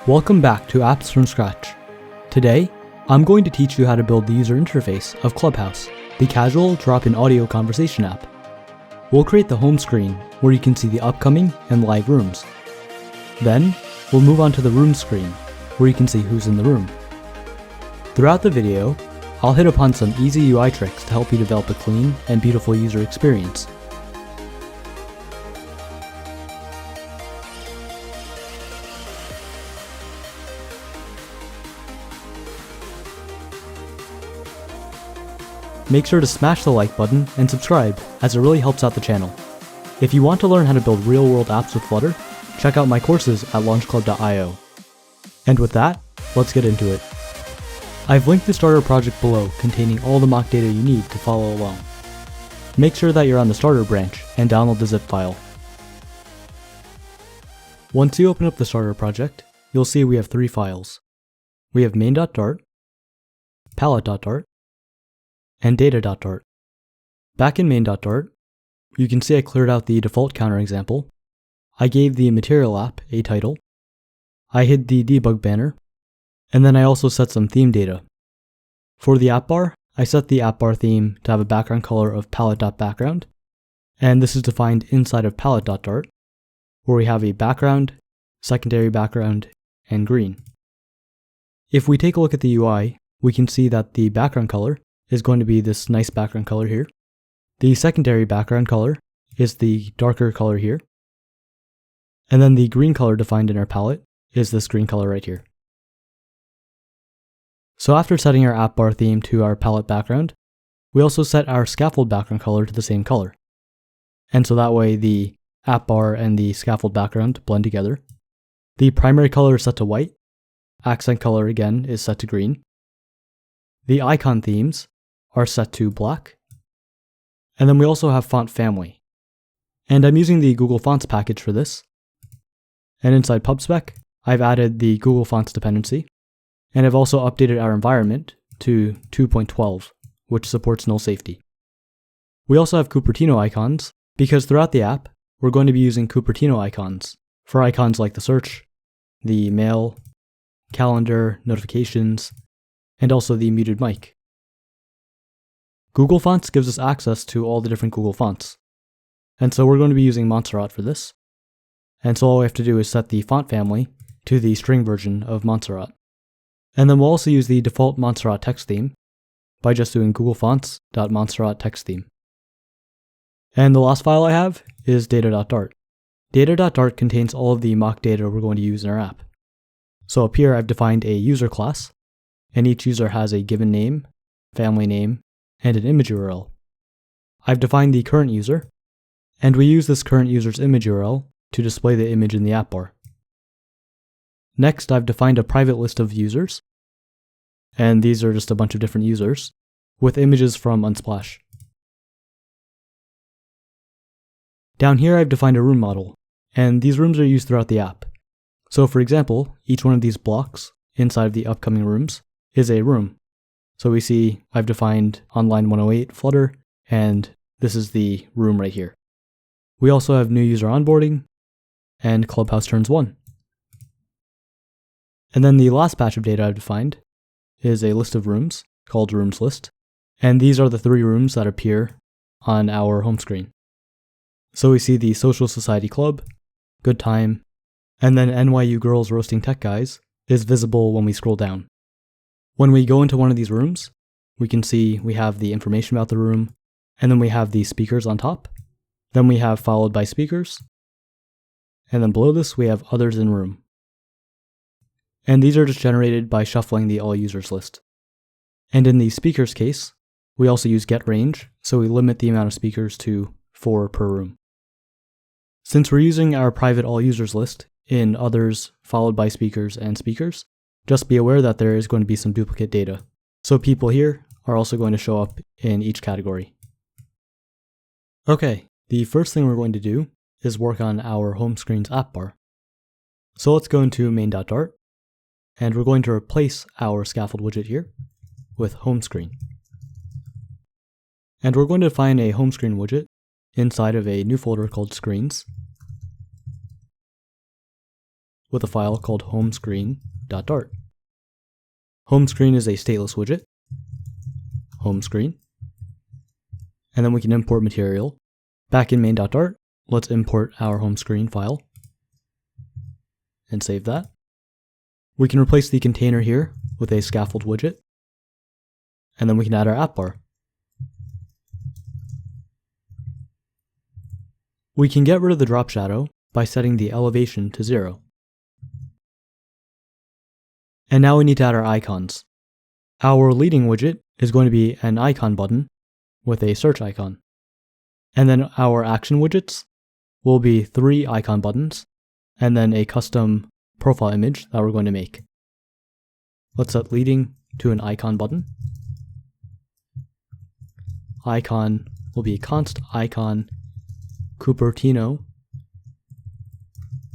Welcome back to Apps from Scratch. Today, I'm going to teach you how to build the user interface of Clubhouse, the casual drop-in audio conversation app. We'll create the home screen where you can see the upcoming and live rooms. Then, we'll move on to the room screen where you can see who's in the room. Throughout the video, I'll hit upon some easy UI tricks to help you develop a clean and beautiful user experience. Make sure to smash the like button and subscribe, as it really helps out the channel. If you want to learn how to build real-world apps with Flutter, check out my courses at launchclub.io. And with that, let's get into it. I've linked the starter project below containing all the mock data you need to follow along. Make sure that you're on the starter branch and download the zip file. Once you open up the starter project, you'll see we have three files. We have main.dart, palette.dart, and data.dart. Back in main.dart, you can see I cleared out the default counter example. I gave the material app a title. I hid the debug banner, and then I also set some theme data. For the app bar, I set the app bar theme to have a background color of palette.background, and this is defined inside of palette.dart, where we have a background, secondary background, and green. If we take a look at the UI, we can see that the background color is going to be this nice background color here. The secondary background color is the darker color here. And then the green color defined in our palette is this green color right here. So after setting our app bar theme to our palette background, we also set our scaffold background color to the same color. And so that way the app bar and the scaffold background blend together. The primary color is set to white. Accent color again is set to green. The icon themes are set to black. And then we also have font family. And I'm using the Google Fonts package for this. And inside PubSpec, I've added the Google Fonts dependency. And I've also updated our environment to 2.12, which supports null safety. We also have Cupertino icons, because throughout the app, we're going to be using Cupertino icons for icons like the search, the mail, calendar, notifications, and also the muted mic. Google Fonts gives us access to all the different Google fonts. And so we're going to be using Montserrat for this. And so all we have to do is set the font family to the string version of Montserrat. And then we'll also use the default Montserrat text theme by just doing googlefonts.montserrat text theme. And the last file I have is data.dart. Data.dart contains all of the mock data we're going to use in our app. So up here I've defined a user class, and each user has a given name, family name, and an image URL. I've defined the current user, and we use this current user's image URL to display the image in the app bar. Next, I've defined a private list of users, and these are just a bunch of different users, with images from Unsplash. Down here, I've defined a room model, and these rooms are used throughout the app. So for example, each one of these blocks inside of the upcoming rooms is a room. So we see I've defined on line 108 Flutter, and this is the room right here. We also have new user onboarding and Clubhouse turns 1. And then the last batch of data I've defined is a list of rooms called rooms list. And these are the three rooms that appear on our home screen. So we see the Social Society Club, Good Time, and then NYU Girls Roasting Tech Guys is visible when we scroll down. When we go into one of these rooms, we can see we have the information about the room, and then we have the speakers on top. Then we have followed by speakers, and then below this we have others in room. And these are just generated by shuffling the all users list. And in the speakers case, we also use getRange, so we limit the amount of speakers to 4 per room. Since we're using our private all users list in others followed by speakers and speakers, just be aware that there is going to be some duplicate data. So people here are also going to show up in each category. Okay, the first thing we're going to do is work on our home screen's app bar. So let's go into main.dart, and we're going to replace our scaffold widget here with home screen. And we're going to define a home screen widget inside of a new folder called screens. with a file called homescreen.dart. Homescreen is a stateless widget. Homescreen. And then we can import material. Back in main.dart, let's import our homescreen file and save that. We can replace the container here with a scaffold widget. And then we can add our app bar. We can get rid of the drop shadow by setting the elevation to 0. And now we need to add our icons. Our leading widget is going to be an icon button with a search icon. And then our action widgets will be 3 icon buttons and then a custom profile image that we're going to make. Let's set leading to an icon button. Icon will be const icon Cupertino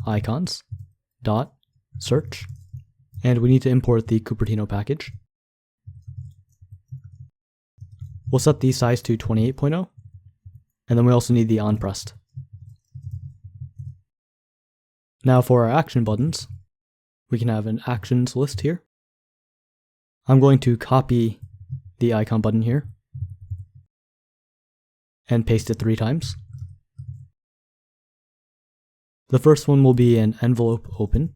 icons dot search, and we need to import the Cupertino package. We'll set the size to 28.0, and then we also need the onPressed. Now for our action buttons, we can have an actions list here. I'm going to copy the icon button here and paste it 3 times. The first one will be an envelope open,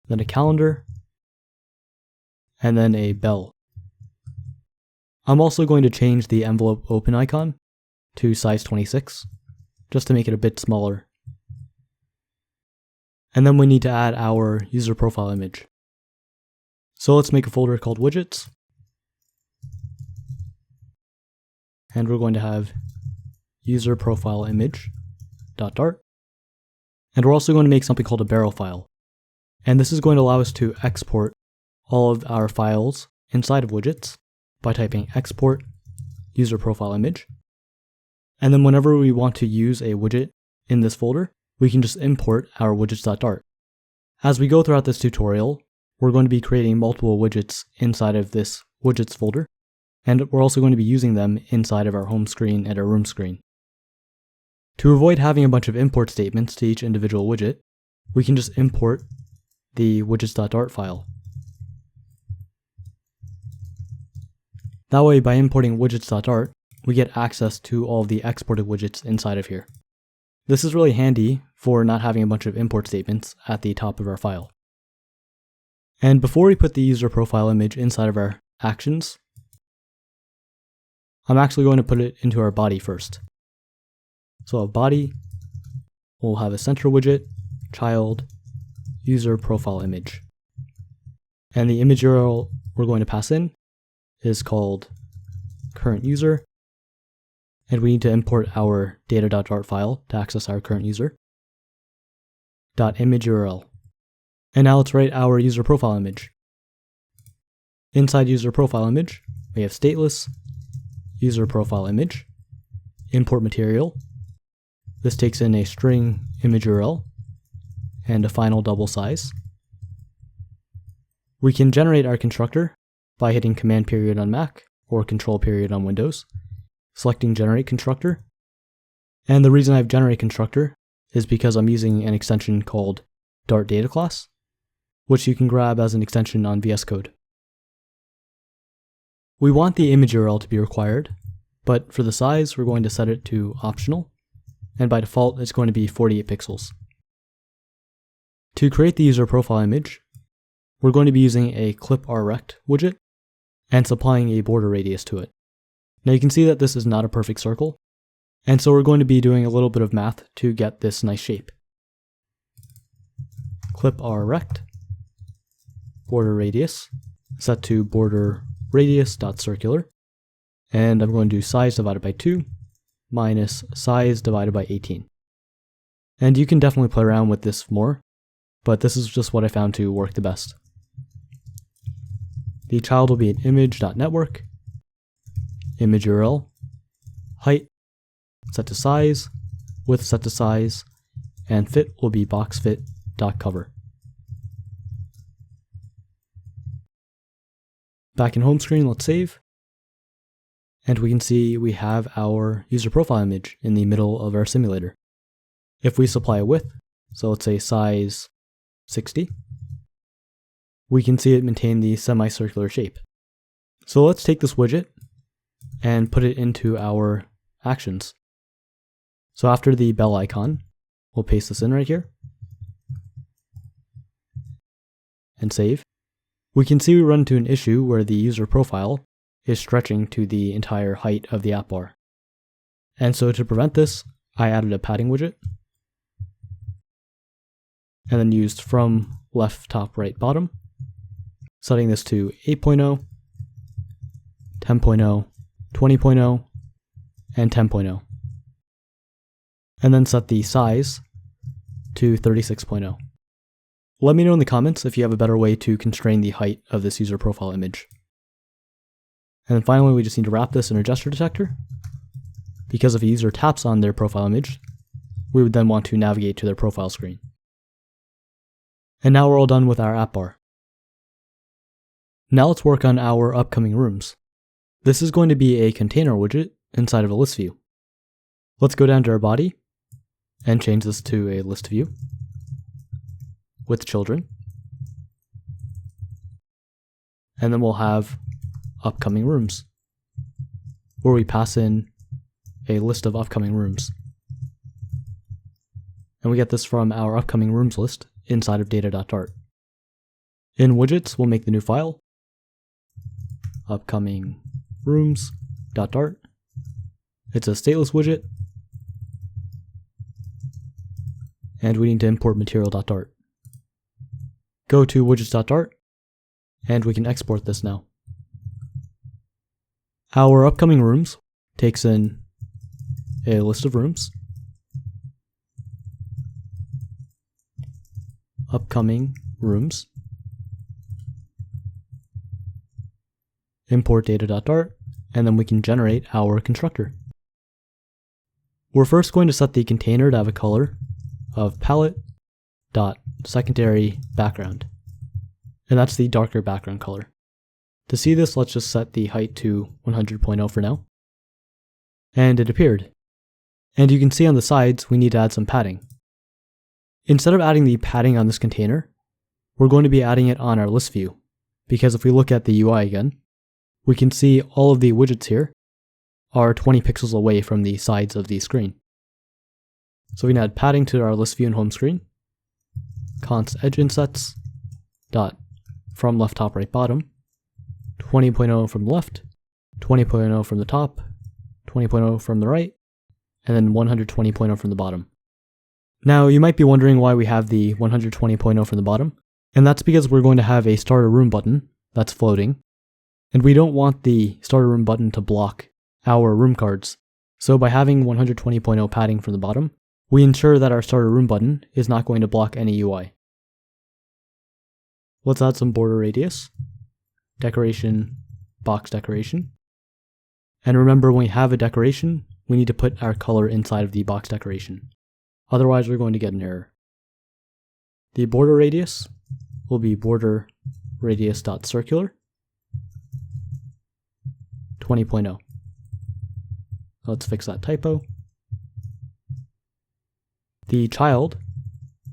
then a calendar, and then a bell. I'm also going to change the envelope open icon to size 26, just to make it a bit smaller. And then we need to add our user profile image. So let's make a folder called widgets. And we're going to have user profile image.dart. And we're also going to make something called a barrel file. And this is going to allow us to export all of our files inside of widgets by typing export user profile image. And then whenever we want to use a widget in this folder, we can just import our widgets.dart. As we go throughout this tutorial, we're going to be creating multiple widgets inside of this widgets folder, and we're also going to be using them inside of our home screen and our room screen. To avoid having a bunch of import statements to each individual widget, we can just import the widgets.dart file. That way, by importing widgets.dart, we get access to all of the exported widgets inside of here. This is really handy for not having a bunch of import statements at the top of our file. And before we put the user profile image inside of our actions, I'm actually going to put it into our body first. So a body will have a center widget, child, user profile image. And the image URL we're going to pass in is called current user. And we need to import our data.dart file to access our current user. .image URL. And now let's write our user profile image. Inside user profile image, we have stateless user profile image, import material. This takes in a string image URL and a final double size. We can generate our constructor by hitting command period on Mac or control period on Windows, selecting generate constructor. And the reason I have generate constructor is because I'm using an extension called Dart data class, which you can grab as an extension on VS Code. We want the image URL to be required, but for the size, we're going to set it to optional, and by default, it's going to be 48 pixels. To create the user profile image, we're going to be using a clip_rect widget and supplying a border radius to it. Now you can see that this is not a perfect circle, and so we're going to be doing a little bit of math to get this nice shape. Clip_rect border radius set to border radius.circular, and I'm going to do size divided by 2 minus size divided by 18. And you can definitely play around with this more, but this is just what I found to work the best. The child will be an image.network, image URL, height set to size, width set to size, and fit will be boxfit.cover. Back in home screen, let's save. And we can see we have our user profile image in the middle of our simulator. if we supply a width, so let's say size 60, we can see it maintain the semicircular shape. So let's take this widget and put it into our actions. So after the bell icon, we'll paste this in right here and save. We can see we run into an issue where the user profile is stretching to the entire height of the app bar. And so to prevent this, I added a padding widget and then used from left, top, right, bottom, setting this to 8.0, 10.0, 20.0, and 10.0. And then set the size to 36.0. Let me know in the comments if you have a better way to constrain the height of this user profile image. And then finally, we just need to wrap this in a gesture detector, because if a user taps on their profile image, we would then want to navigate to their profile screen. And now we're all done with our app bar. Now let's work on our upcoming rooms. This is going to be a container widget inside of a list view. Let's go down to our body and change this to a list view with children. And then we'll have upcoming rooms, where we pass in a list of upcoming rooms. And we get this from our upcoming rooms list inside of data.dart. In widgets, we'll make the new file, upcoming rooms.dart. It's a stateless widget, and we need to import material.dart. Go to widgets.dart, and we can export this now. Our upcoming rooms takes in a list of rooms, upcoming rooms, import data.dart, and then we can generate our constructor. We're first going to set the container to have a color of palette.secondary background, and that's the darker background color. To see this, let's just set the height to 100.0 for now. And it appeared. And you can see on the sides, we need to add some padding. Instead of adding the padding on this container, we're going to be adding it on our list view, because if we look at the UI again, we can see all of the widgets here are 20 pixels away from the sides of the screen. So we can add padding to our list view and home screen, const edge insets, dot from left, top, right, bottom, 20.0 from the left, 20.0 from the top, 20.0 from the right, and then 120.0 from the bottom. Now, you might be wondering why we have the 120.0 from the bottom, and that's because we're going to have a starter room button that's floating, and we don't want the starter room button to block our room cards. So by having 120.0 padding from the bottom, we ensure that our starter room button is not going to block any UI. Let's add some border radius, decoration, box decoration. And remember, when we have a decoration, we need to put our color inside of the box decoration. Otherwise, we're going to get an error. The border radius will be border radius.circular 20.0. Let's fix that typo. The child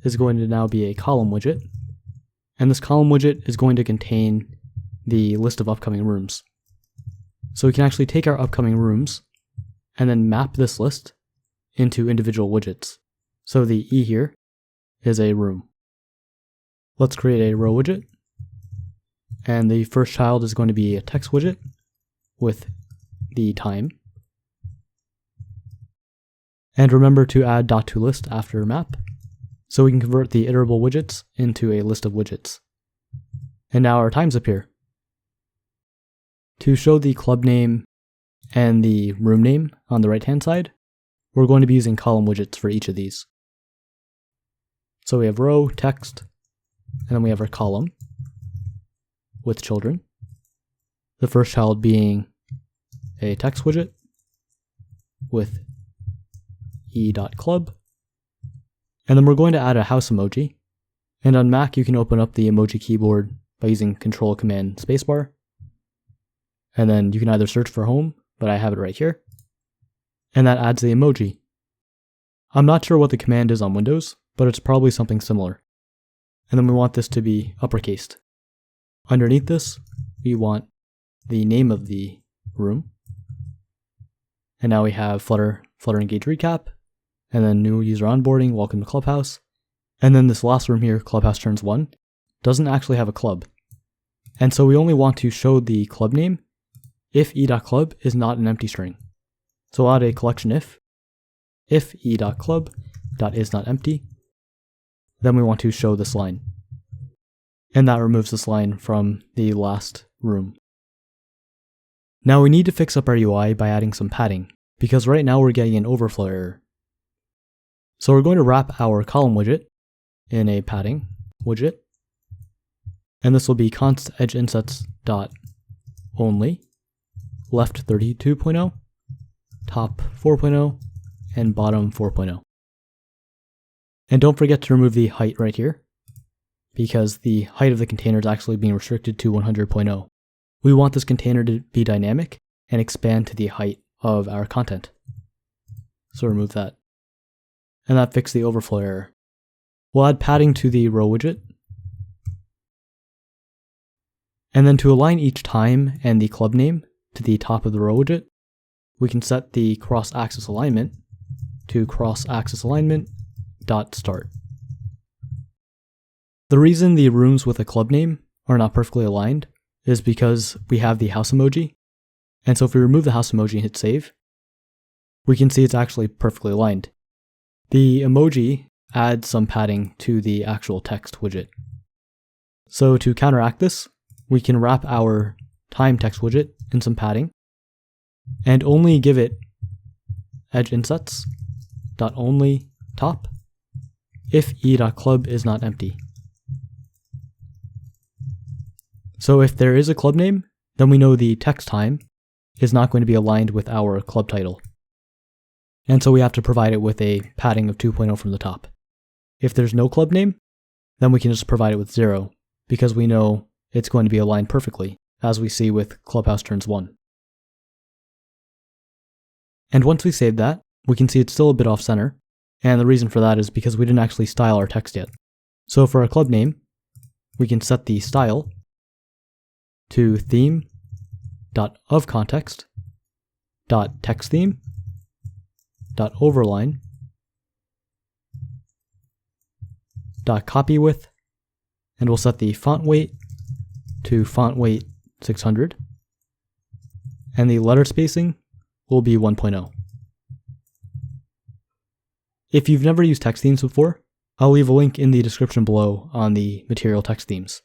is going to now be a column widget, and this column widget is going to contain the list of upcoming rooms. So we can actually take our upcoming rooms and then map this list into individual widgets. So the E here is a room. Let's create a row widget, and the first child is going to be a text widget with the time. And remember to add .toList after map, so we can convert the iterable widgets into a list of widgets. And now our times appear. To show the club name and the room name on the right-hand side, we're going to be using column widgets for each of these. So we have row, text, and then we have our column with children. The first child being a text widget with e.club. And then we're going to add a house emoji. And on Mac, you can open up the emoji keyboard by using Control Command Spacebar. And then you can either search for home, but I have it right here. And that adds the emoji. I'm not sure what the command is on Windows, but it's probably something similar. And then we want this to be uppercased. Underneath this, we want the name of the room. And now we have Flutter Engage Recap, and then new user onboarding, welcome to Clubhouse. And then this last room here, Clubhouse Turns 1, doesn't actually have a club. And so we only want to show the club name if e.club is not an empty string. So I'll add a collection if e.club.isNotEmpty, then we want to show this line. And that removes this line from the last room. Now we need to fix up our UI by adding some padding, because right now we're getting an overflow error. So we're going to wrap our column widget in a padding widget, and this will be const edge insets dot only left 32.0, top 4.0, and bottom 4.0. And don't forget to remove the height right here, because the height of the container is actually being restricted to 100.0. We want this container to be dynamic and expand to the height of our content. So remove that. And that fixed the overflow error. We'll add padding to the row widget. And then to align each time and the club name to the top of the row widget, we can set the cross-axis alignment to cross-axis alignment dot start. The reason the rooms with a club name are not perfectly aligned is because we have the house emoji. And so if we remove the house emoji and hit save, we can see it's actually perfectly aligned. The emoji adds some padding to the actual text widget. So to counteract this, we can wrap our time text widget in some padding and only give it edge insets dot only top if e.club is not empty. So if there is a club name, then we know the text time is not going to be aligned with our club title. And so we have to provide it with a padding of 2.0 from the top. If there's no club name, then we can just provide it with 0, because we know it's going to be aligned perfectly, as we see with Clubhouse Turns 1. And once we save that, we can see it's still a bit off center, and the reason for that is because we didn't actually style our text yet. So for our club name, we can set the style to theme.ofContext.textTheme.overline .copywidth, and we'll set the font weight to font weight 600, and the letter spacing will be 1.0. If you've never used text themes before, I'll leave a link in the description below on the material text themes.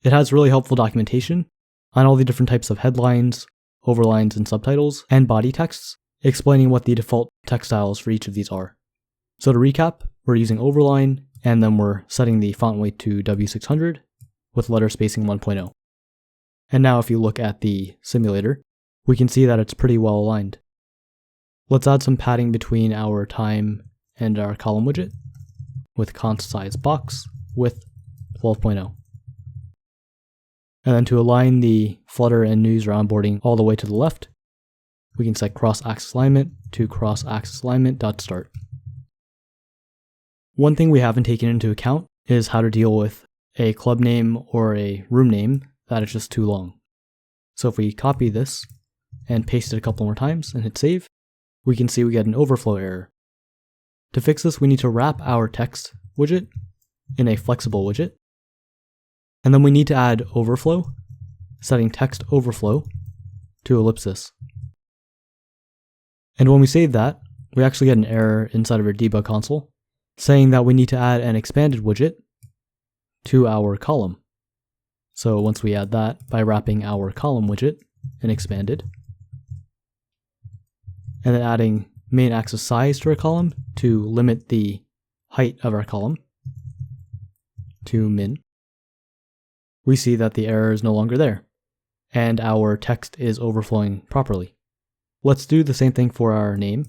It has really helpful documentation on all the different types of headlines, overlines and subtitles, and body texts, explaining what the default text styles for each of these are. So to recap, we're using overline, and then we're setting the font weight to W600 with letter spacing 1.0. And now if you look at the simulator, we can see that it's pretty well aligned. Let's add some padding between our time and our column widget with const size box width 12.0. And then to align the Flutter and new user onboarding all the way to the left, we can set cross-axis alignment to cross-axis alignment.start. One thing we haven't taken into account is how to deal with a club name or a room name that is just too long. So if we copy this and paste it a couple more times and hit save, we can see we get an overflow error. To fix this, we need to wrap our text widget in a flexible widget. And then we need to add overflow, setting text overflow to ellipsis. And when we save that, we actually get an error inside of our debug console saying that we need to add an expanded widget to our column. So once we add that by wrapping our column widget in expanded, and then adding main axis size to our column to limit the height of our column to min, we see that the error is no longer there, and our text is overflowing properly. Let's do the same thing for our name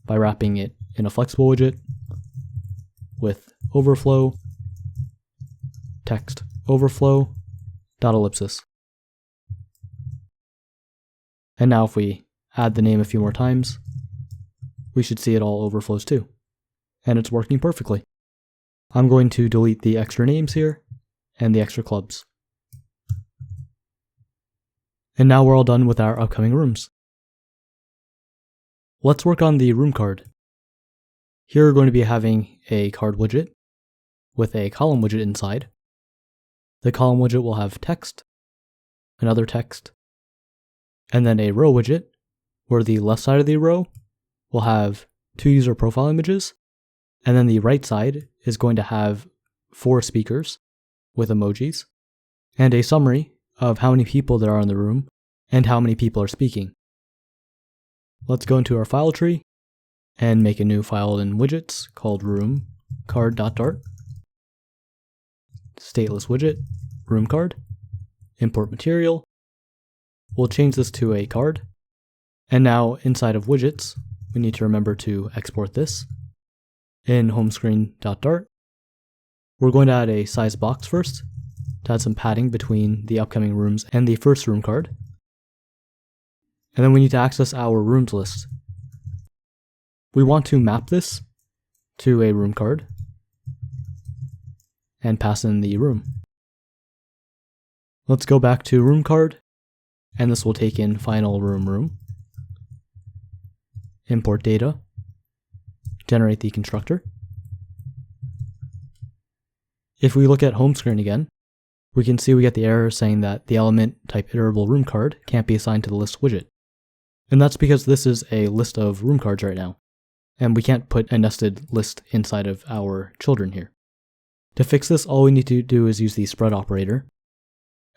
by wrapping it in a flexible widget with overflow, text overflow, ellipsis. And now if we add the name a few more times, we should see it all overflows too. and it's working perfectly. I'm going to delete the extra names here and the extra clubs. And now we're all done with our upcoming rooms. Let's work on the room card. Here we're going to be having a card widget with a column widget inside. The column widget will have text, another text, and then a row widget where the left side of the row will have 2 user profile images, and then the right side is going to have 4 speakers with emojis, and a summary of how many people there are in the room and how many people are speaking. Let's go into our file tree and make a new file in widgets called room card.dart. Stateless widget, room card, import material. We'll change this to a card. And now inside of widgets, we need to remember to export this. In homescreen.dart, we're going to add a size box first to add some padding between the upcoming rooms and the first room card. And then we need to access our rooms list. We want to map this to a room card and pass in the room. Let's go back to room card, and this will take in final room. Import data, generate the constructor. If we look at home screen again, we can see we get the error saying that the element type iterable room card can't be assigned to the list widget. And that's because this is a list of room cards right now, and we can't put a nested list inside of our children here. To fix this, all we need to do is use the spread operator,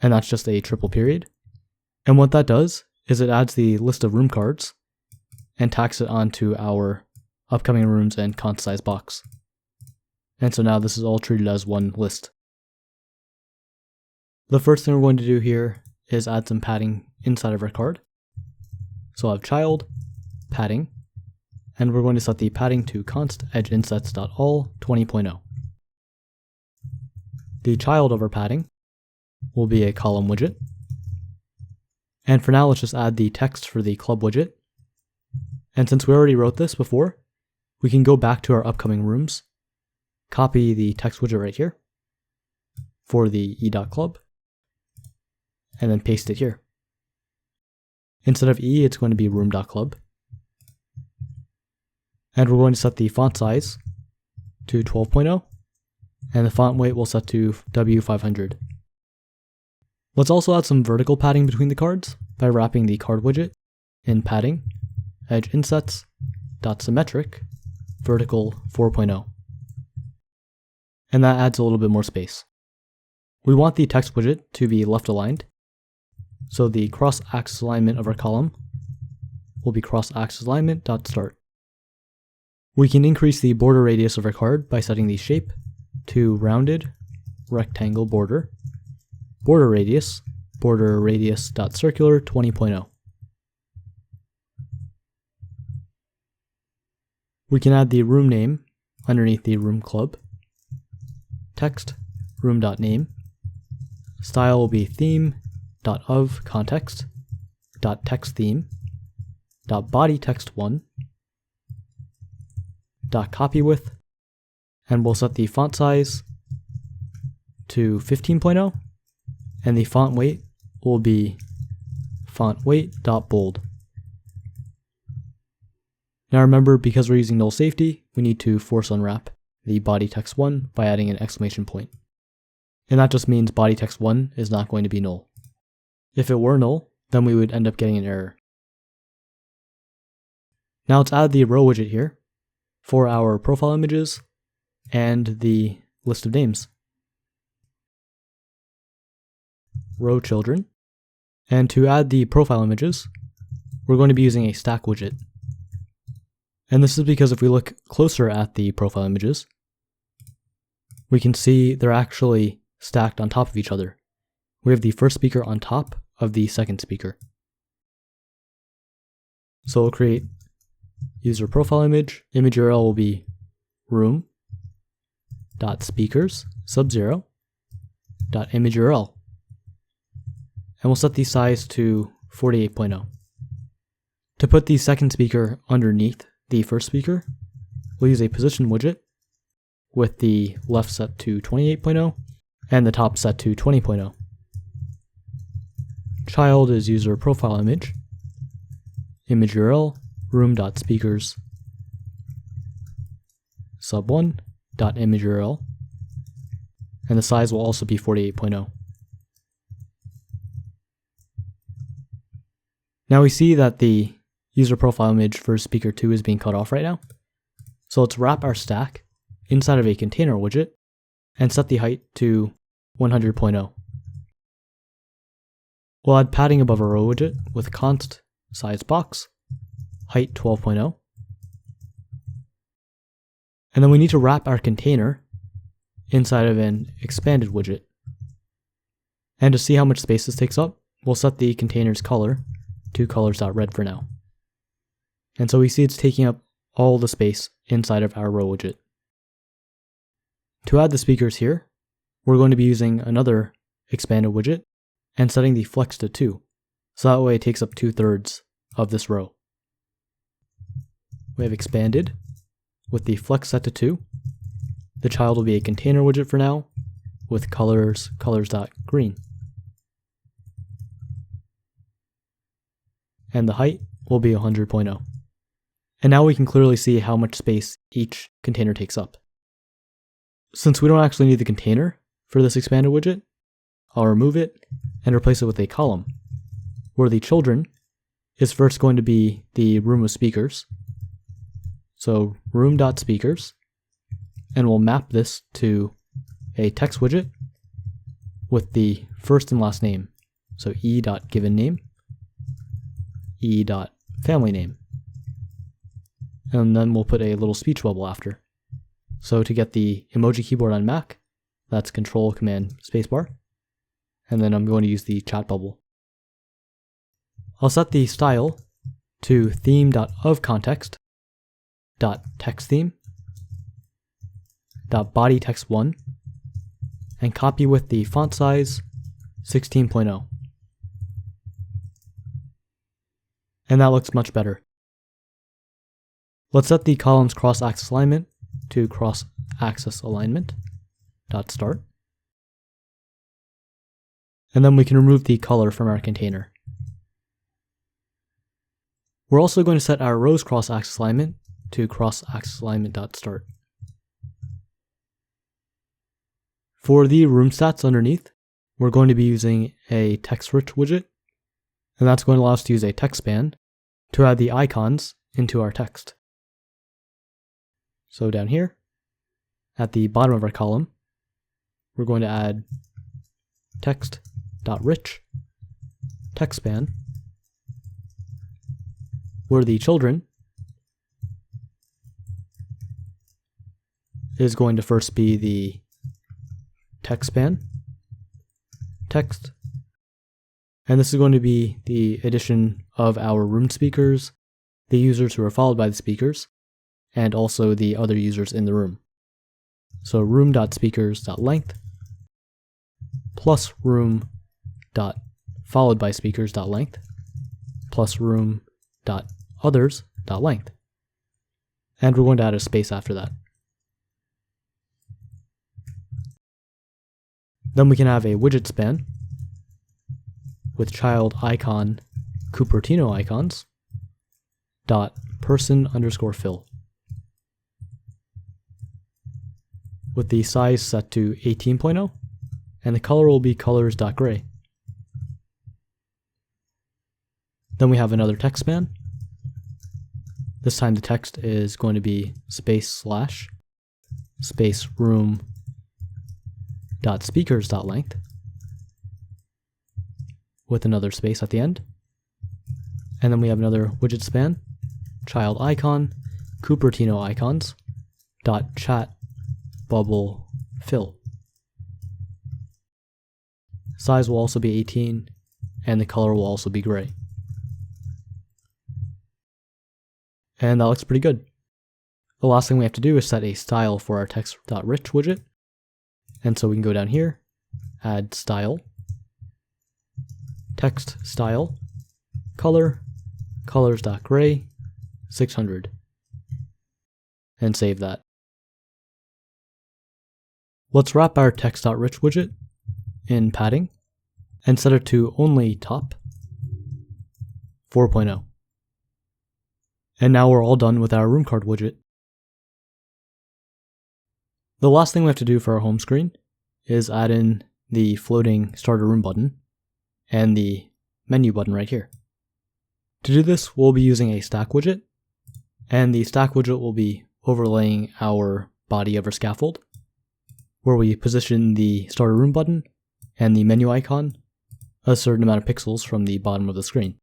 and that's just a triple period. And what that does is it adds the list of room cards and tacks it onto our upcoming rooms and const size box. And so now this is all treated as one list. The first thing we're going to do here is add some padding inside of our card. So I'll have child, padding, and we're going to set the padding to const edgeinsets.all 20.0. The child of our padding will be a column widget. And for now, let's just add the text for the club widget. And since we already wrote this before, we can go back to our upcoming rooms, copy the text widget right here for the e.club, and then paste it here. Instead of e, it's going to be room.club. And we're going to set the font size to 12.0, and the font weight we'll set to W500. Let's also add some vertical padding between the cards by wrapping the card widget in padding, edge insets, .symmetric, vertical 4.0. And that adds a little bit more space. We want the text widget to be left aligned, so the cross-axis alignment of our column will be cross-axis alignment.start. We can increase the border radius of our card by setting the shape to rounded rectangle border, border radius.circular 20.0. We can add the room name underneath the room club, text room.name, style will be theme.of context, .texttheme, .bodytext1, .copywidth, and we'll set the font size to 15.0, and the font weight will be fontweight.bold. Now remember, because we're using null safety, we need to force unwrap the bodytext1 by adding an exclamation point. And that just means bodytext1 is not going to be null. If it were null, then we would end up getting an error. Now let's add the row widget here for our profile images and the list of names. Row children. And to add the profile images, we're going to be using a stack widget. And this is because if we look closer at the profile images, we can see they're actually stacked on top of each other. We have the first speaker on top of the second speaker. So we'll create user profile image. Image URL will be room.speakers sub0.image URL. And we'll set the size to 48.0. To put the second speaker underneath the first speaker, we'll use a position widget with the left set to 28.0 and the top set to 20.0. Child is user profile image, image URL, room.speakers, sub1.image URL, and the size will also be 48.0. Now we see that the user profile image for speaker 2 is being cut off right now. So let's wrap our stack inside of a container widget and set the height to 100.0. We'll add padding above our row widget with const size box, height 12.0. And then we need to wrap our container inside of an expanded widget. And to see how much space this takes up, we'll set the container's color to colors.red for now. And so we see it's taking up all the space inside of our row widget. To add the speakers here, we're going to be using another expanded widget and setting the flex to 2, so that way it takes up 2/3 of this row. We have expanded with the flex set to 2. The child will be a container widget for now with colors.green. And the height will be 100.0. And now we can clearly see how much space each container takes up. Since we don't actually need the container for this expanded widget, I'll remove it and replace it with a column, where the children is first going to be the room of speakers. So room.speakers, and we'll map this to a text widget with the first and last name. So e.givenname, e.familyname. And then we'll put a little speech bubble after. So to get the emoji keyboard on Mac, that's Control Command Spacebar. And then I'm going to use the chat bubble. I'll set the style to theme.ofContext.textTheme .bodyText1 and copy with the font size 16.0. And that looks much better. Let's set the column's cross-axis alignment to cross-axis alignment.start. And then we can remove the color from our container. We're also going to set our row's cross-axis alignment to cross-axis alignment.start. For the room stats underneath, we're going to be using a text-rich widget, and that's going to allow us to use a text span to add the icons into our text. So down here, at the bottom of our column, we're going to add text.rich text span, where the children is going to first be the text span, text, and this is going to be the addition of our room speakers, the users who are followed by the speakers, and also the other users in the room. So room.speakers.length plus room.followed by speakers.length plus room.others.length. And we're going to add a space after that. Then we can have a widget span with child icon Cupertino icons dot person_fill with the size set to 18.0 and the color will be colors.gray. Then we have another text span. This time the text is going to be space room dot speakers dot length with another space at the end. And then we have another widget span, child icon Cupertino icons dot chat bubble fill. Size will also be 18 and the color will also be gray. And that looks pretty good. The last thing we have to do is set a style for our text.rich widget. And so we can go down here, add style, text style, color, colors.gray, 600. and save that. Let's wrap our text.rich widget in padding and set it to only top 4.0. And now we're all done with our room card widget. The last thing we have to do for our home screen is add in the floating starter room button and the menu button right here. To do this, we'll be using a stack widget, and the stack widget will be overlaying our body of our scaffold, where we position the starter room button and the menu icon a certain amount of pixels from the bottom of the screen.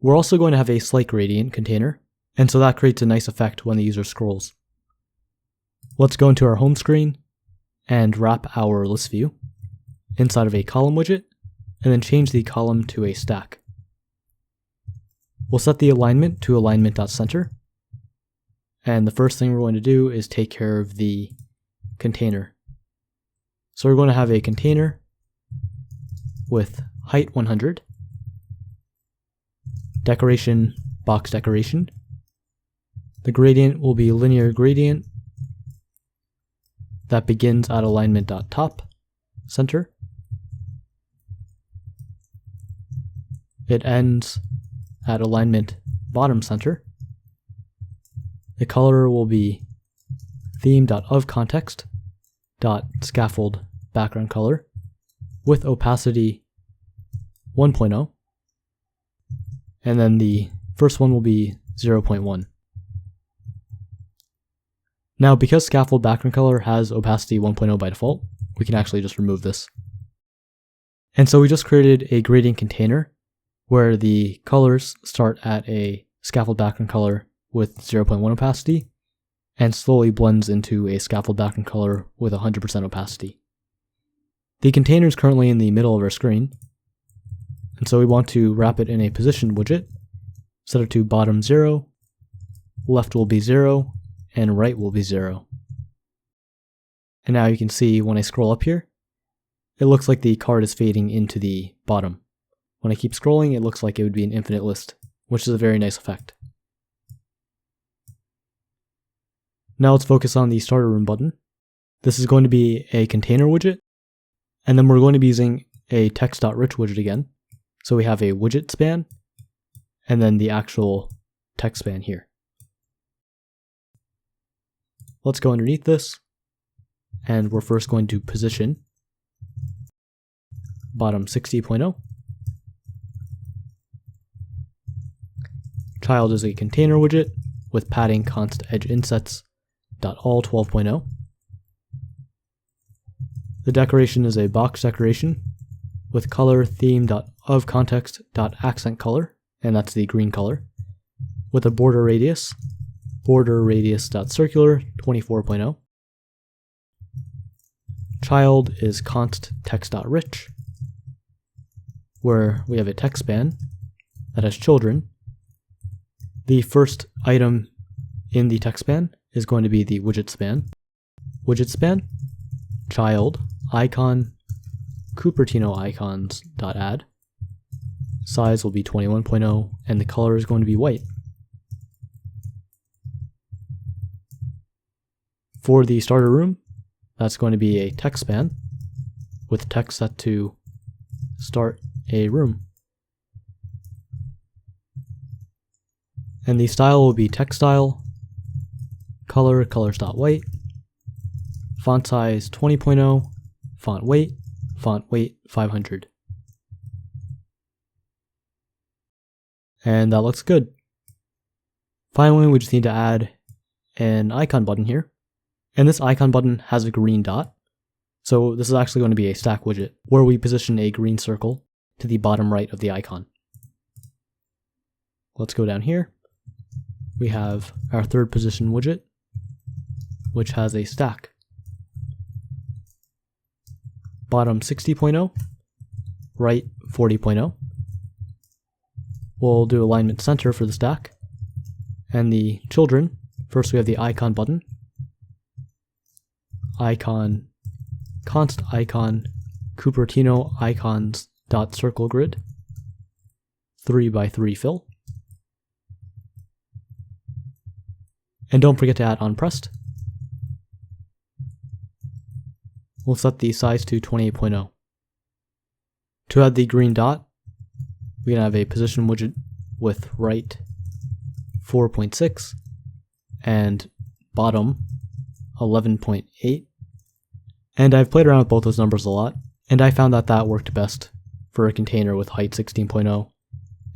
We're also going to have a slight gradient container, and so that creates a nice effect when the user scrolls. Let's go into our home screen and wrap our list view inside of a column widget, and then change the column to a stack. We'll set the alignment to alignment.center, and the first thing we're going to do is take care of the container. So we're going to have a container with height 100, decoration, box decoration. The gradient will be linear gradient that begins at alignment.top center. It ends at alignment bottom center. The color will be theme.ofContext.scaffold background color with opacity 1.0. And then the first one will be 0.1. Now, because scaffold background color has opacity 1.0 by default, we can actually just remove this. And so we just created a gradient container where the colors start at a scaffold background color with 0.1 opacity and slowly blends into a scaffold background color with 100% opacity. The container is currently in the middle of our screen, and so we want to wrap it in a position widget, set it to bottom 0, left will be 0, and right will be 0. And now you can see when I scroll up here, it looks like the card is fading into the bottom. When I keep scrolling, it looks like it would be an infinite list, which is a very nice effect. Now let's focus on the starter room button. This is going to be a container widget, and then we're going to be using a text.rich widget again. So we have a widget span, and then the actual text span here. Let's go underneath this, and we're first going to position bottom 60.0. Child is a container widget with padding const edge insets .all 12.0. The decoration is a box decoration with color theme.ofContext.accent color, and that's the green color, with a border radius radius.circular 24.0. Child is const text.rich, where we have a text span that has children. The first item in the text span is going to be the widget span. Widget span, child, icon, Cupertino icons.add. Size will be 21.0, and the color is going to be white. For the starter room, that's going to be a text span with text set to start a room. And the style will be text style, color, colors.white, font size 20.0, font weight 500. And that looks good. Finally, we just need to add an icon button here. And this icon button has a green dot. So this is actually going to be a stack widget where we position a green circle to the bottom right of the icon. Let's go down here. We have our third position widget, which has a stack. Bottom 60.0, right 40.0. We'll do alignment center for the stack. And the children, first we have the icon button. Icon, const icon, Cupertino icons dot circle grid, 3x3 fill. And don't forget to add onPressed. We'll set the size to 28.0. To add the green dot, we can have a position widget with right 4.6 and bottom 11.8. And I've played around with both those numbers a lot, and I found that that worked best for a container with height 16.0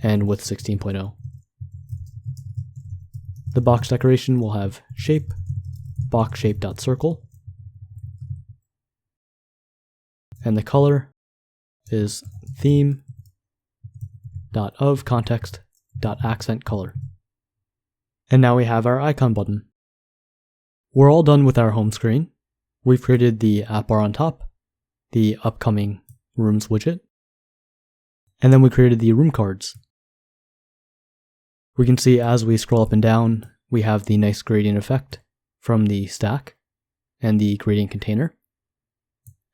and width 16.0. The box decoration will have shape, box shape.circle, and the color is theme.ofContext.accent color. And now we have our icon button. We're all done with our home screen. We've created the app bar on top, the upcoming rooms widget, and then we created the room cards. We can see as we scroll up and down, we have the nice gradient effect from the stack and the gradient container.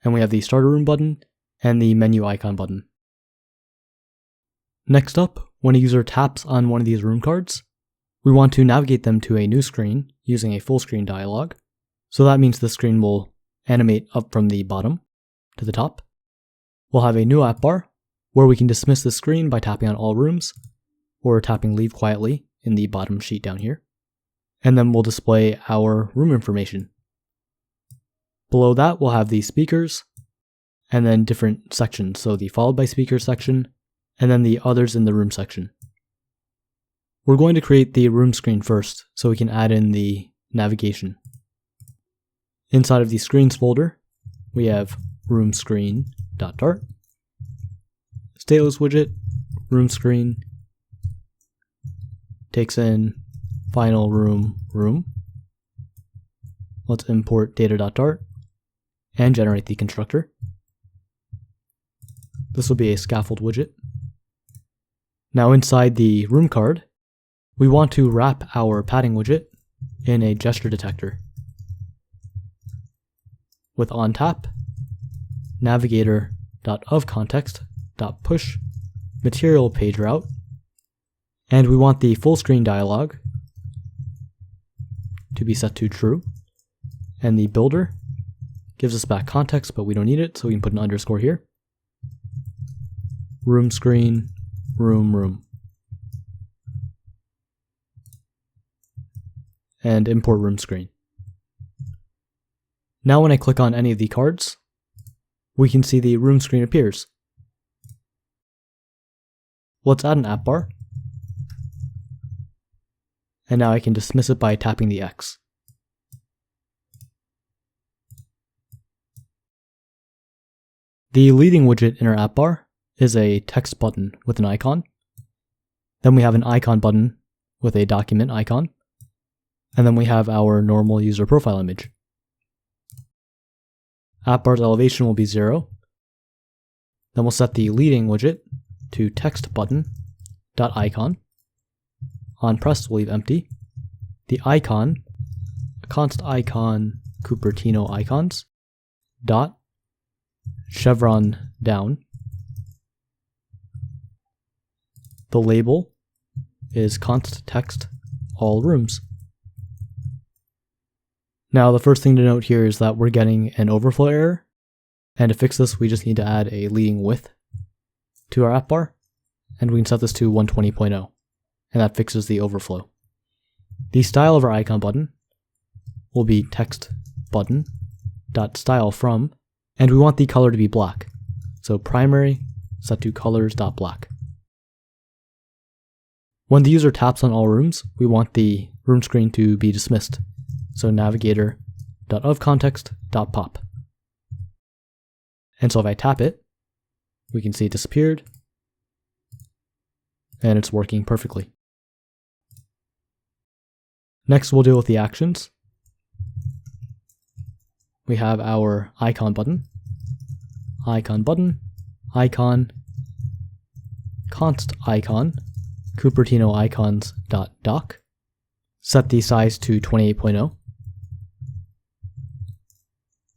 And we have the starter room button and the menu icon button. Next up, when a user taps on one of these room cards, we want to navigate them to a new screen using a full screen dialog. So that means the screen will animate up from the bottom to the top. We'll have a new app bar where we can dismiss the screen by tapping on all rooms or tapping leave quietly in the bottom sheet down here. And then we'll display our room information. Below that, we'll have the speakers and then different sections. So the followed by speakers section and then the others in the room section. We're going to create the room screen first so we can add in the navigation. Inside of the screens folder, we have room screen.dart, stateless widget, room screen, takes in final room. Let's import data.dart and generate the constructor. This will be a scaffold widget. Now inside the room card, we want to wrap our padding widget in a gesture detector. With onTap, navigator.ofContext.push material page route, and we want the full screen dialog to be set to true, and the builder gives us back context, but we don't need it, so we can put an underscore here. Room screen, room, and import room screen. Now when I click on any of the cards, we can see the room screen appears. Let's add an app bar. And now I can dismiss it by tapping the X. The leading widget in our app bar is a text button with an icon. Then we have an icon button with a document icon. And then we have our normal user profile image. App bar's elevation will be 0. Then we'll set the leading widget to text button.icon. onPressed we'll leave empty. The icon, const icon Cupertino icons, dot, chevron down. The label is const text all rooms. Now the first thing to note here is that we're getting an overflow error, and to fix this we just need to add a leading width to our app bar, and we can set this to 120.0, and that fixes the overflow. The style of our icon button will be text button.style from, and we want the color to be black, so primary set to colors.black. When the user taps on all rooms, we want the room screen to be dismissed. So navigator.ofContext.pop. And so if I tap it, we can see it disappeared, and it's working perfectly. Next, we'll deal with the actions. We have our icon button, icon, const icon, Cupertino icons.doc. Set the size to 28.0.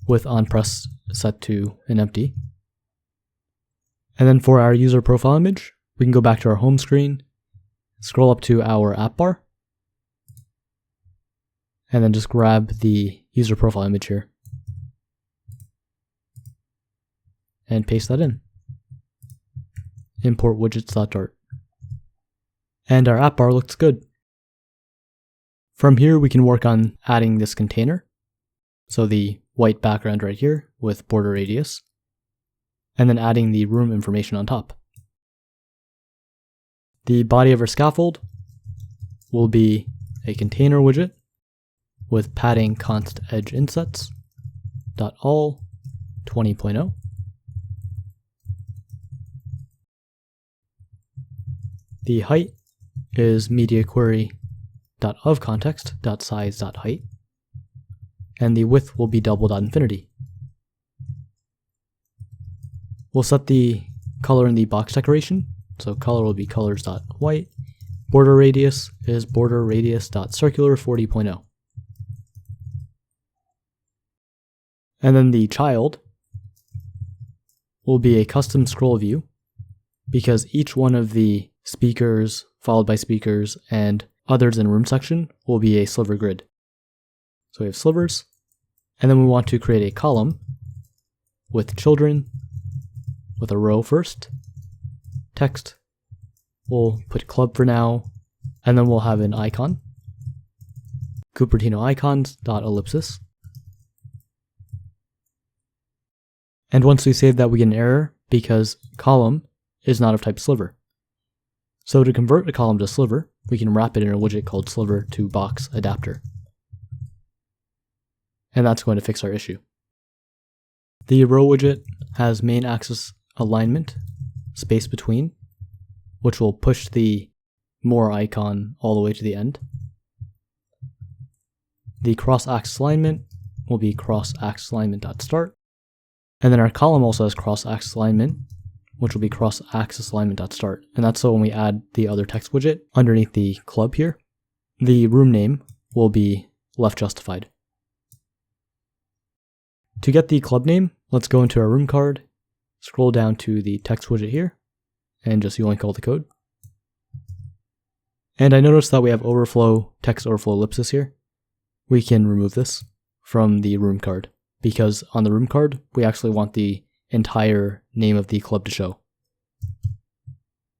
With onPress set to an empty. And then for our user profile image, we can go back to our home screen, scroll up to our app bar, and then just grab the user profile image here and paste that in. Import widgets.dart. And our app bar looks good. From here, we can work on adding this container. So the white background right here with border radius, and then adding the room information on top. The body of our scaffold will be a container widget with padding const edge insets .all 20.0. The height is media query .of context .size .height, and the width will be double.infinity. We'll set the color in the box decoration, so color will be colors.white. Border radius is border radius.circular 40.0. And then the child will be a custom scroll view, because each one of the speakers, followed by speakers, and others in room section will be a SliverGrid. So we have slivers, and then we want to create a column with children, with a row first, text, we'll put club for now, and then we'll have an icon, Cupertino icons.ellipsis. And once we save that, we get an error because column is not of type sliver. So to convert a column to sliver, we can wrap it in a widget called sliver to box adapter. And that's going to fix our issue. The row widget has main axis alignment, space between, which will push the more icon all the way to the end. The cross-axis alignment will be cross-axis alignment.start. And then our column also has cross-axis alignment, which will be cross-axis alignment.start. And that's so when we add the other text widget underneath the club here, the room name will be left justified. To get the club name, let's go into our room card, scroll down to the text widget here, and just yoink all the code. And I noticed that we have overflow, text overflow ellipsis here. We can remove this from the room card, because on the room card, we actually want the entire name of the club to show.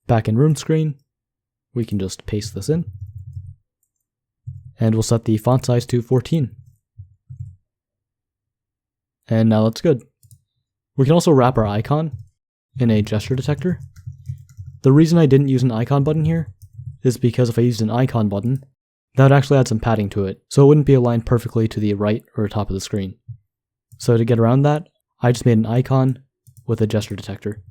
Back in room screen, we can just paste this in, and we'll set the font size to 14. And now that's good. We can also wrap our icon in a gesture detector. The reason I didn't use an icon button here is because if I used an icon button, that would actually add some padding to it, so it wouldn't be aligned perfectly to the right or top of the screen. So to get around that, I just made an icon with a gesture detector.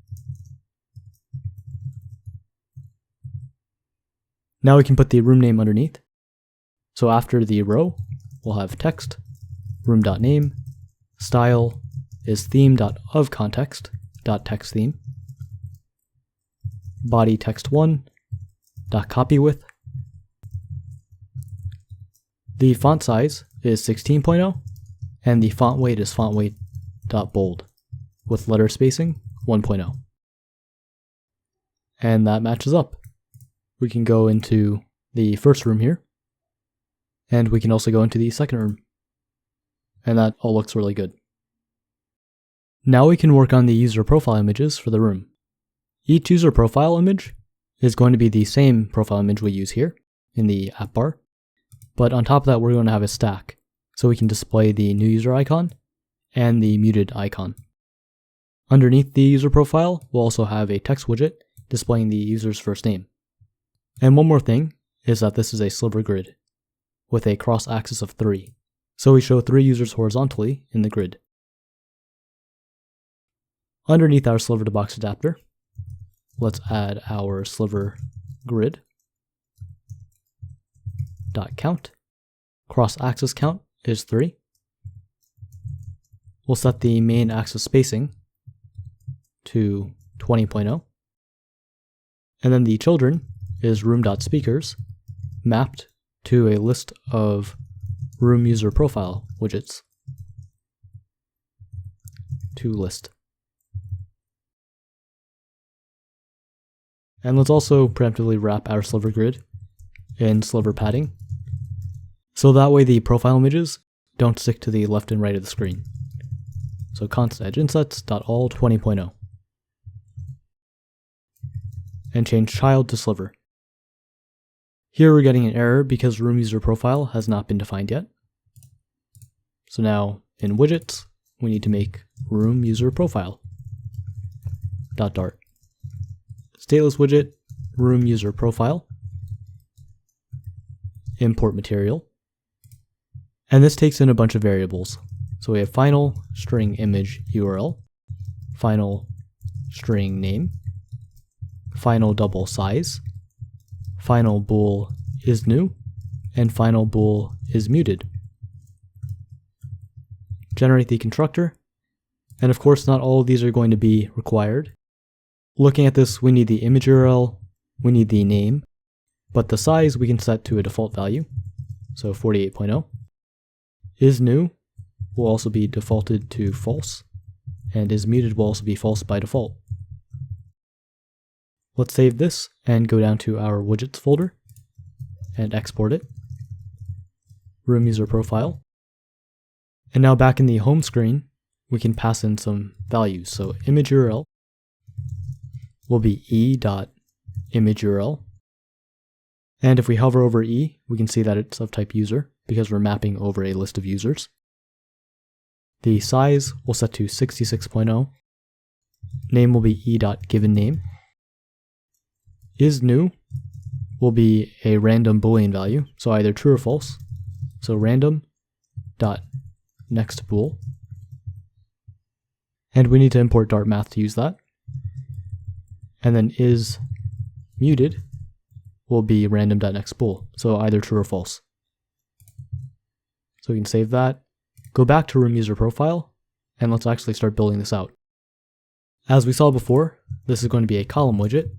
Now we can put the room name underneath. So after the row, we'll have text, room.name, style is theme.ofcontext.texttheme, body text1.copywidth. The font size is 16.0, and the font weight is fontweight.bold with letter spacing 1.0. And that matches up. We can go into the first room here, and we can also go into the second room. And that all looks really good. Now we can work on the user profile images for the room. Each user profile image is going to be the same profile image we use here in the app bar, but on top of that we're going to have a stack, so we can display the new user icon and the muted icon. Underneath the user profile, we'll also have a text widget displaying the user's first name. And one more thing is that this is a SliverGrid with a cross axis of 3. So we show 3 users horizontally in the grid. Underneath our sliver to box adapter, let's add our SliverGrid .count. Cross axis count is 3. We'll set the main axis spacing to 20.0. And then the children is room.speakers mapped to a list of room user profile widgets to list. And let's also preemptively wrap our SliverGrid in sliver padding. So that way the profile images don't stick to the left and right of the screen. So const edge insets.all 20.0. And change child to sliver. Here we're getting an error because room user profile has not been defined yet. So now in widgets, we need to make room user profile .dart. Stateless widget, room user profile, import material. And this takes in a bunch of variables. So we have final string image URL, final string name, final double size, final bool is new, and final bool is muted. Generate the constructor, and of course not all of these are going to be required. Looking at this, we need the image URL, we need the name, but the size we can set to a default value, so 48.0. Is new will also be defaulted to false, and is muted will also be false by default. Let's save this and go down to our widgets folder and export it. Room user profile. And now back in the home screen, we can pass in some values. So image URL will be e.imageURL. And if we hover over e, we can see that it's of type user because we're mapping over a list of users. The size we'll set to 66.0. Name will be e.givenname. Is new will be a random Boolean value, so either true or false. So random dot next bool. And we need to import Dart math to use that. And then is muted will be random.nextBool, so either true or false. So we can save that, go back to room user profile, and let's actually start building this out. As we saw before, this is going to be a column widget,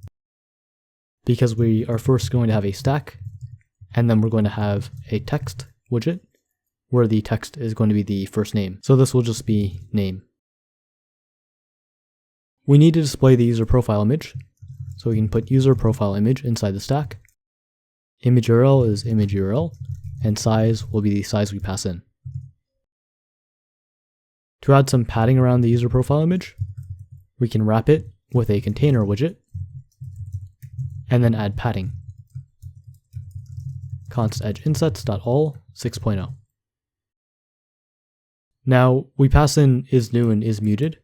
because we are first going to have a stack, and then we're going to have a text widget, where the text is going to be the first name. So this will just be name. We need to display the user profile image, so we can put user profile image inside the stack. Image URL is image URL, and size will be the size we pass in. To add some padding around the user profile image, we can wrap it with a container widget, and then add padding. Const edge insets.all 6.0. Now we pass in is new and is muted.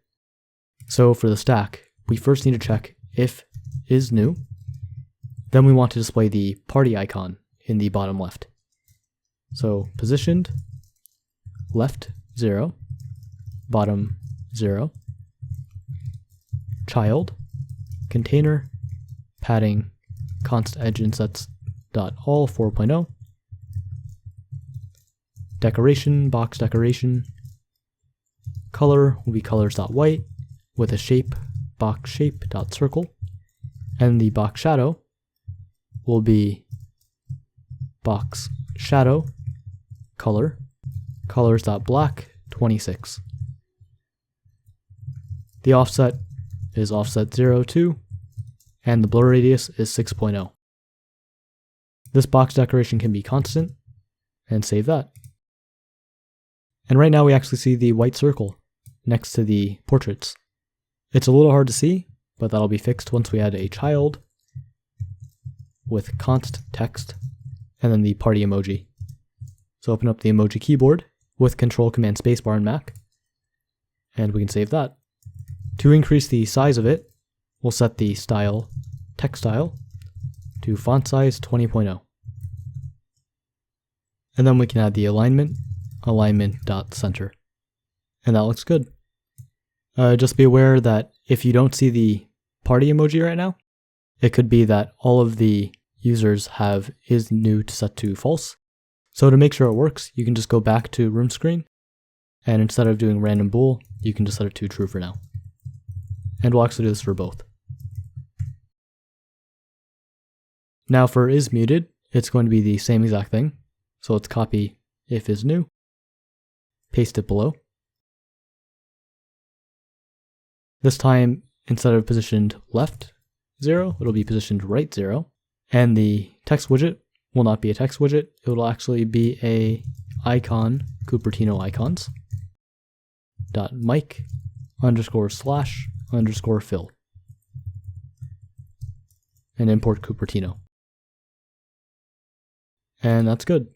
So for the stack, we first need to check if is new. Then we want to display the party icon in the bottom left. So positioned, left 0, bottom 0, child, container, padding, const edge insets.all 4.0, decoration, box decoration, color will be colors.white with a shape, box shape.circle, and the box shadow will be box shadow color, colors.black 26. The offset is offset 0, 2, and the blur radius is 6.0. This box decoration can be constant, and save that. And right now we actually see the white circle next to the portraits. It's a little hard to see, but that'll be fixed once we add a child with const text and then the party emoji. So open up the emoji keyboard with Control Command Spacebar in Mac, and we can save that. To increase the size of it, we'll set the style, text style, to font size 20.0. And then we can add the alignment, alignment.center. And that looks good. Just be aware that if you don't see the party emoji right now, it could be that all of the users have is new set to false. So to make sure it works, you can just go back to room screen, and instead of doing random bool, you can just set it to true for now. And we'll actually do this for both. Now for is muted, it's going to be the same exact thing. So let's copy if is new, paste it below. This time, instead of positioned left 0, it'll be positioned right 0. And the text widget will not be a text widget. It will actually be a icon, Cupertino icons, .mic _/ fill, and import Cupertino. And that's good.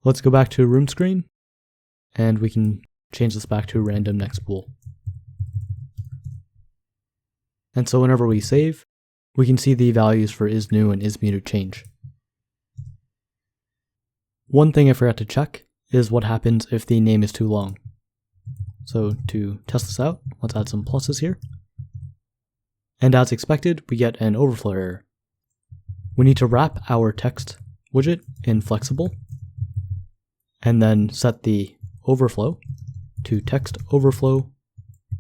Let's go back to room screen, and we can change this back to random next pool. And so whenever we save, we can see the values for isNew and isMuted change. One thing I forgot to check is what happens if the name is too long. So to test this out, let's add some pluses here. And as expected, we get an overflow error. We need to wrap our text widget in flexible, and then set the overflow to text overflow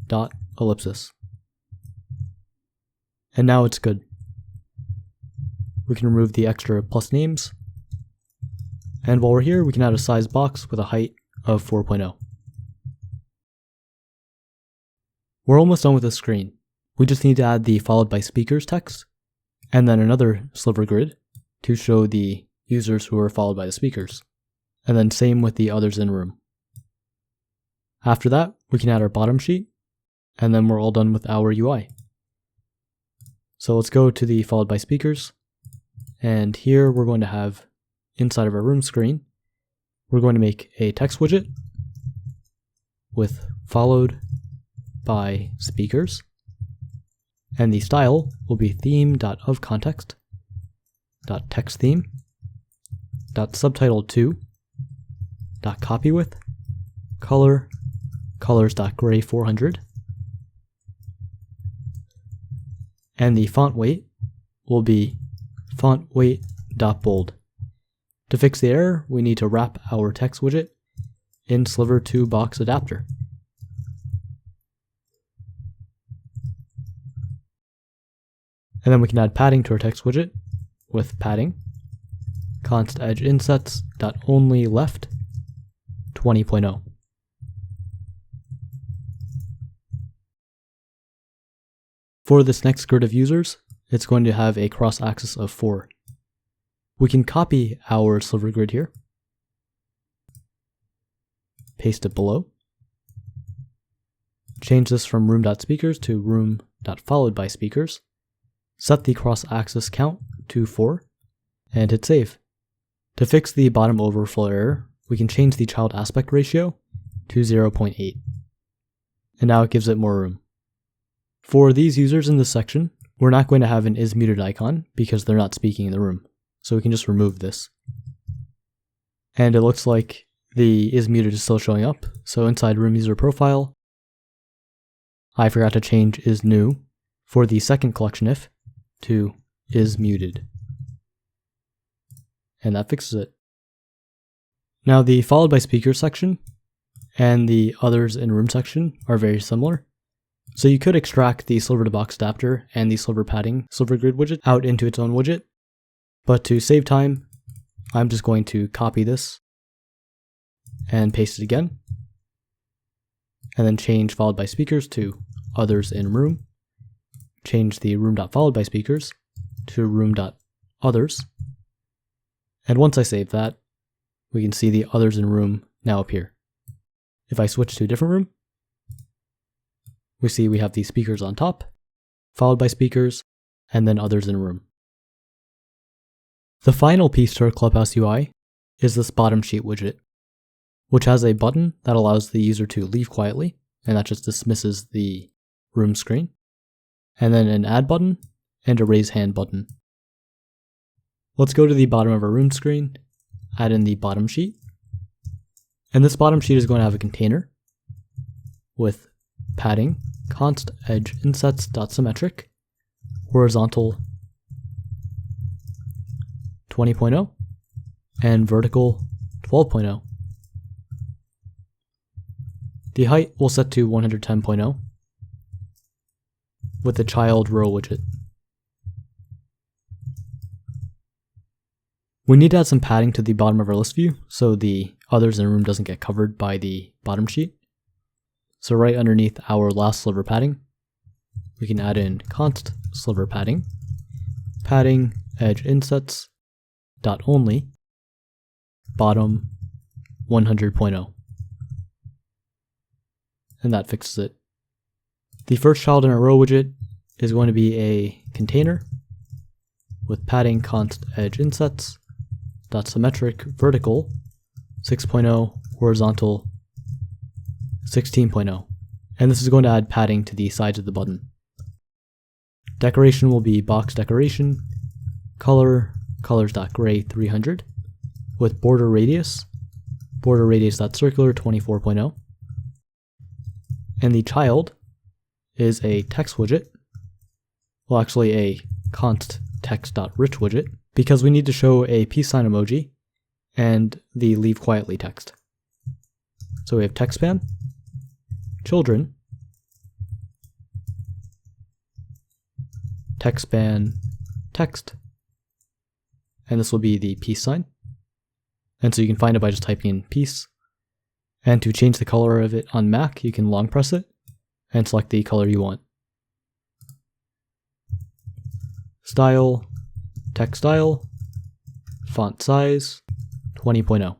dot ellipsis. And now it's good. We can remove the extra plus names. And while we're here, we can add a size box with a height of 4.0. We're almost done with the screen. We just need to add the followed by speakers text, and then another SliverGrid to show the users who are followed by the speakers. And then same with the others in room. After that, we can add our bottom sheet, and then we're all done with our UI. So let's go to the followed by speakers, and here we're going to have, inside of our room screen, we're going to make a text widget with followed by speakers, and the style will be theme.ofContext.textTheme.subtitle2.copywidth color colors.gray 400, and the font weight will be fontweight.bold. To fix the error, we need to wrap our text widget in Sliver2 box adapter. And then we can add padding to our text widget with padding const edge insets.only left 20.0. For this next grid of users, it's going to have a cross axis of 4. We can copy our SliverGrid here, paste it below, change this from room.speakers to room.followedBySpeakers, set the cross axis count to 4, and hit save. To fix the bottom overflow error, we can change the child aspect ratio to 0.8, and now it gives it more room. For these users in this section, we're not going to have an isMuted icon because they're not speaking in the room, so we can just remove this. And it looks like the isMuted is still showing up, so inside room user profile, I forgot to change isNew for the second collection if to isMuted. And that fixes it. Now the followed by speakers section and the others in room section are very similar. So you could extract the Sliver to box adapter and the Sliver padding SliverGrid widget out into its own widget. But to save time, I'm just going to copy this and paste it again. And then change followed by speakers to others in room. Change the room.followedBySpeakers to room.others. And once I save that, we can see the others in room now appear. If I switch to a different room, we see we have the speakers on top, followed by speakers, and then others in room. The final piece to our Clubhouse UI is this bottom sheet widget, which has a button that allows the user to leave quietly, and that just dismisses the room screen, and then an add button and a raise hand button. Let's go to the bottom of our room screen, add in the bottom sheet, and this bottom sheet is going to have a container with padding const edge insets.symmetric horizontal 20.0 and vertical 12.0. The height we'll set to 110.0 with the child row widget. We need to add some padding to the bottom of our list view so the others in the room doesn't get covered by the bottom sheet. So right underneath our last sliver padding, we can add in const sliver padding, padding edge insets text.only, bottom 100.0. And that fixes it. The first child in our row widget is going to be a container with padding const edge insets, dot symmetric vertical 6.0, horizontal 16.0. And this is going to add padding to the sides of the button. Decoration will be box decoration, color, colors.gray 300, with border radius.circular 24.0. And the child is a text widget, well actually a const text.rich widget, because we need to show a peace sign emoji and the leave quietly text. So we have text span, children, text span, text, and this will be the peace sign. And so you can find it by just typing in peace. And to change the color of it on Mac, you can long press it and select the color you want. Style, text style, font size, 20.0.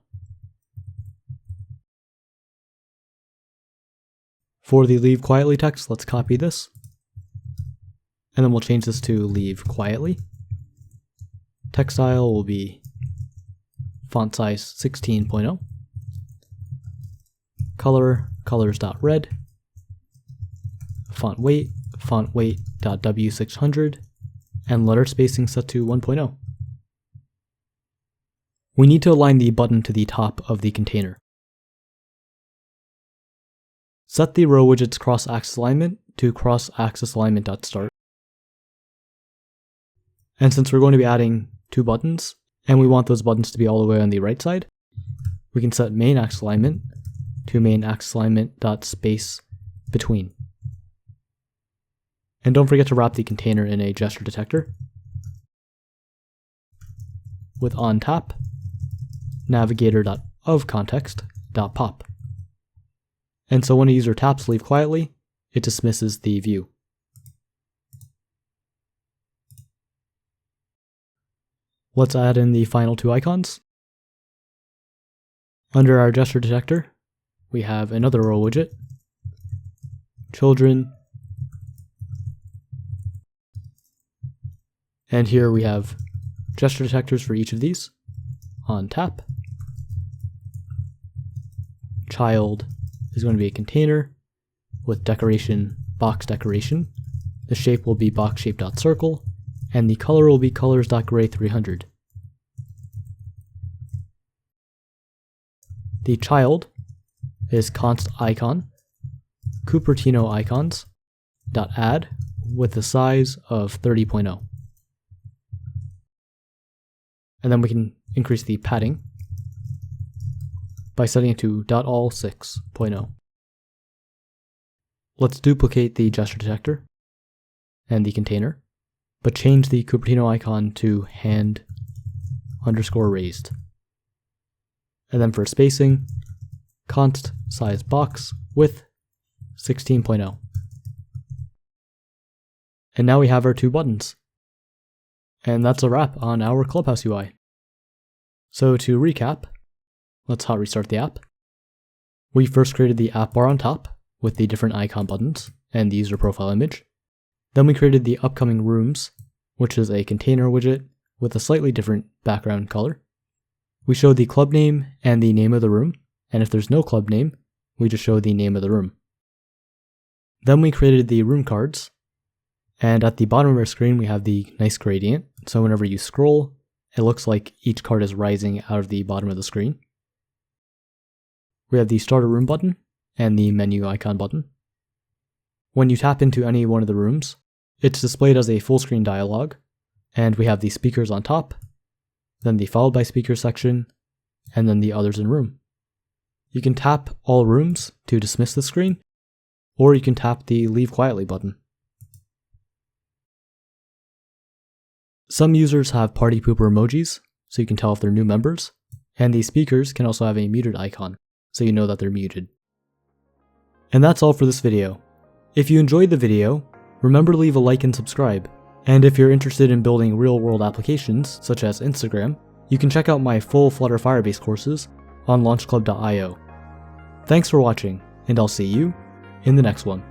For the leave quietly text, let's copy this. And then we'll change this to leave quietly. Text style will be font size 16.0. Color, colors.red. Font weight.w600. And letter spacing set to 1.0. We need to align the button to the top of the container. Set the row widget's cross-axis alignment to cross-axis alignment.start. And since we're going to be adding two buttons, and we want those buttons to be all the way on the right side, we can set main axis alignment to main axis alignment.space between. And don't forget to wrap the container in a gesture detector with onTap navigator.ofContext.pop. And so when a user taps leave quietly, it dismisses the view. Let's add in the final two icons. Under our gesture detector, we have another row widget, children, and here we have gesture detectors for each of these. On tap, child is going to be a container with decoration, box decoration. The shape will be box shape.circle, and the color will be colors.gray 300. The child is const icon, Cupertino icons, .add with the size of 30.0. And then we can increase the padding by setting it to .all 6.0. Let's duplicate the gesture detector and the container, but change the Cupertino icon to hand_raised. And then for spacing, const size box width 16.0. And now we have our two buttons. And that's a wrap on our Clubhouse UI. So to recap, let's hot restart the app. We first created the app bar on top with the different icon buttons and the user profile image. Then we created the upcoming rooms, which is a container widget with a slightly different background color. We showed the club name and the name of the room, and if there's no club name, we just show the name of the room. Then we created the room cards, and at the bottom of our screen we have the nice gradient, so whenever you scroll, it looks like each card is rising out of the bottom of the screen. We have the Start a Room button and the menu icon button. When you tap into any one of the rooms, it's displayed as a full screen dialog, and we have the speakers on top, then the followed by speakers section, and then the others in room. You can tap all rooms to dismiss the screen, or you can tap the Leave Quietly button. Some users have party pooper emojis, so you can tell if they're new members, and the speakers can also have a muted icon, so you know that they're muted. And that's all for this video. If you enjoyed the video, remember to leave a like and subscribe. And if you're interested in building real-world applications, such as Instagram, you can check out my full Flutter Firebase courses on launchclub.io. Thanks for watching, and I'll see you in the next one.